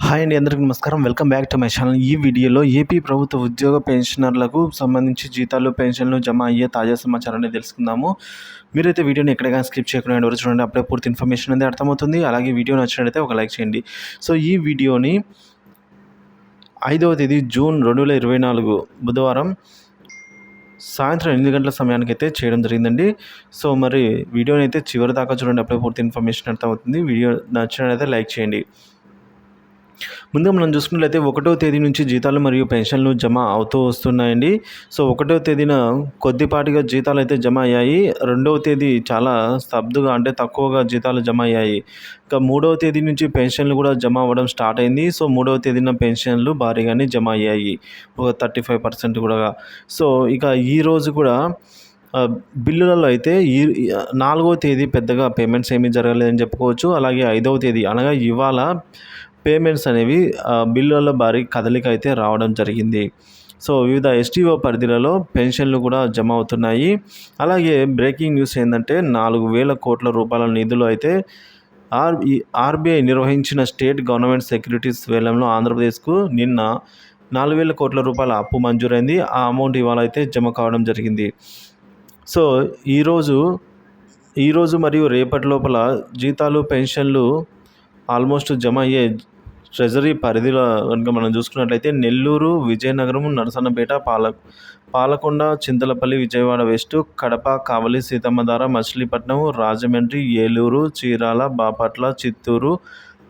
Hi అండి, అందరికీ నమస్కారం. Welcome back to my channel. ఈ వీడియోలో ఏపీ ప్రభుత్వ ఉద్యోగ పెన్షనర్లకు సంబంధించి జీతాలు, పెన్షన్లు జమ అయ్యే తాజా సమాచారాన్ని తెలుసుకుందాము. మీరైతే వీడియోని ఎక్కడైనా స్కిప్ చేయకుండా ఎవరు చూడండి, అప్పుడే పూర్తి ఇన్ఫర్మేషన్ అనేది అర్థమవుతుంది. అలాగే వీడియో నచ్చినట్లయితే ఒక లైక్ చేయండి. సో ఈ వీడియోని 5వ తేదీ జూన్ 2024 బుధవారం సాయంత్రం 8 గంటల సమయానికి అయితే చేయడం జరిగిందండి. సో మరి వీడియోని అయితే చివరి దాకా చూడండి, అప్పుడే పూర్తి ఇన్ఫర్మేషన్ అర్థమవుతుంది. వీడియో నచ్చినట్లయితే లైక్ చేయండి. ముందుగా మనం చూసుకున్నట్లయితే 1వ తేదీ నుంచి జీతాలు మరియు పెన్షన్లు జమ అవుతూ వస్తున్నాయండి. సో 1వ తేదీన కొద్దిపాటిగా జీతాలు అయితే జమ అయ్యాయి. 2వ తేదీ చాలా స్తబ్దుగా అంటే తక్కువగా జీతాలు జమ అయ్యాయి. ఇక 3వ తేదీ నుంచి పెన్షన్లు కూడా జమ అవ్వడం స్టార్ట్ అయింది. సో 3వ తేదీన పెన్షన్లు భారీగానే జమ అయ్యాయి, ఒక 35% కూడా. సో ఇక ఈరోజు కూడా బిల్లులలో అయితే 4వ తేదీ పెద్దగా పేమెంట్స్ ఏమీ జరగలేదని చెప్పుకోవచ్చు. అలాగే 5వ తేదీ అనగా ఇవాళ పేమెంట్స్ అనేవి బిల్లుల భారీ కదలిక అయితే రావడం జరిగింది. సో వివిధ ఎస్టీఓ పరిధిలలో పెన్షన్లు కూడా జమ అవుతున్నాయి. అలాగే బ్రేకింగ్ న్యూస్ ఏంటంటే 4,000 కోట్ల రూపాయల నిధులు అయితే ఆర్బీఐ నిర్వహించిన స్టేట్ గవర్నమెంట్ సెక్యూరిటీస్ వేలంలో ఆంధ్రప్రదేశ్కు నిన్న 4,000 కోట్ల రూపాయల అప్పు మంజూరైంది. ఆ అమౌంట్ ఇవాళ అయితే జమ కావడం జరిగింది. సో ఈరోజు మరియు రేపటి లోపల జీతాలు, పెన్షన్లు ఆల్మోస్ట్ జమ అయ్యే ట్రెజరీ పరిధిలో కనుక మనం చూసుకున్నట్లయితే నెల్లూరు, విజయనగరం, నరసన్నపేట, పాలకొండ, చింతలపల్లి, విజయవాడ వెస్ట్, కడప, కావలి, సీతమ్మధార, మచిలీపట్నం, రాజమండ్రి, ఏలూరు, చీరాల, బాపట్ల, చిత్తూరు,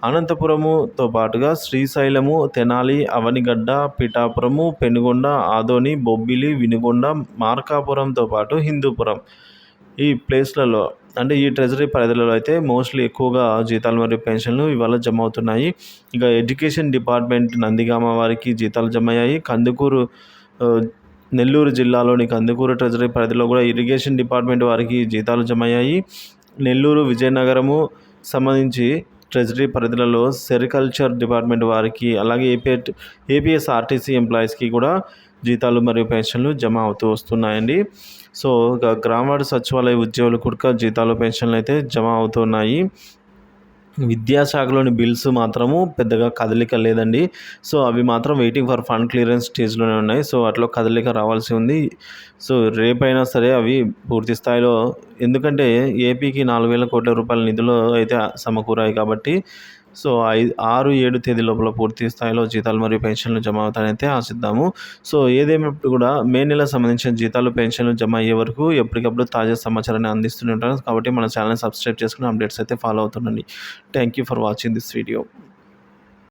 అనంతపురముతో పాటుగా శ్రీశైలము, తెనాలి, అవనిగడ్డ, పిఠాపురము, పెనుగొండ, ఆదోని, బొబ్బిలి, వినుగొండ, మార్కాపురంతో పాటు హిందూపురం ఈ ప్లేస్లలో అంటే ఈ ట్రెజరీ పరిధిలో అయితే మోస్ట్లీ ఎక్కువగా జీతాలు మరియు పెన్షన్లు ఇవాళ జమ అవుతున్నాయి. ఇక ఎడ్యుకేషన్ డిపార్ట్మెంట్ నందిగామ వారికి జీతాలు జమ అయ్యాయి. నెల్లూరు జిల్లాలోని కందుకూరు ట్రెజరీ పరిధిలో కూడా ఇరిగేషన్ డిపార్ట్మెంట్ వారికి జీతాలు జమ అయ్యాయి. నెల్లూరు, విజయనగరము సంబంధించి ట్రెజరీ పరిధిలలో సెరికల్చర్ డిపార్ట్మెంట్ వారికి, అలాగే ఏపీఎస్ఆర్టీసీ ఎంప్లాయీస్కి కూడా జీతాలు మరియు పెన్షన్లు జమ అవుతూ వస్తున్నాయండి. సో గ్రామవార్డు సచివాలయ ఉద్యోగులు కూడా జీతాలు, పెన్షన్లు అయితే జమ అవుతున్నాయి. విద్యాశాఖలోని బిల్స్ మాత్రము పెద్దగా కదలిక లేదండి. సో అవి మాత్రం వెయిటింగ్ ఫర్ ఫండ్ క్లియరెన్స్ స్టేజ్లోనే ఉన్నాయి. సో అట్లా కదలిక రావాల్సి ఉంది. సో రేపైనా సరే అవి పూర్తి స్థాయిలో, ఎందుకంటే ఏపీకి 4,000 కోట్ల రూపాయల నిధులు అయితే సమకూరాయి కాబట్టి సో 6-7 తేదీ లోపల పూర్తి స్థాయిలో జీతాలు మరియు పెన్షన్లు జమ అవుతాయనైతే ఆశిద్దాము. సో ఏదేమైనప్పుడు కూడా మే నెలకు సంబంధించిన జీతాలు, పెన్షన్లు జమ అయ్యే వరకు ఎప్పటికప్పుడు తాజా సమాచారాన్ని అందిస్తూనే ఉంటాను. కాబట్టి మన ఛానల్ని సబ్స్క్రైబ్ చేసుకుని అప్డేట్స్ అయితే ఫాలో అవుతుండండి. Thank you for watching this video.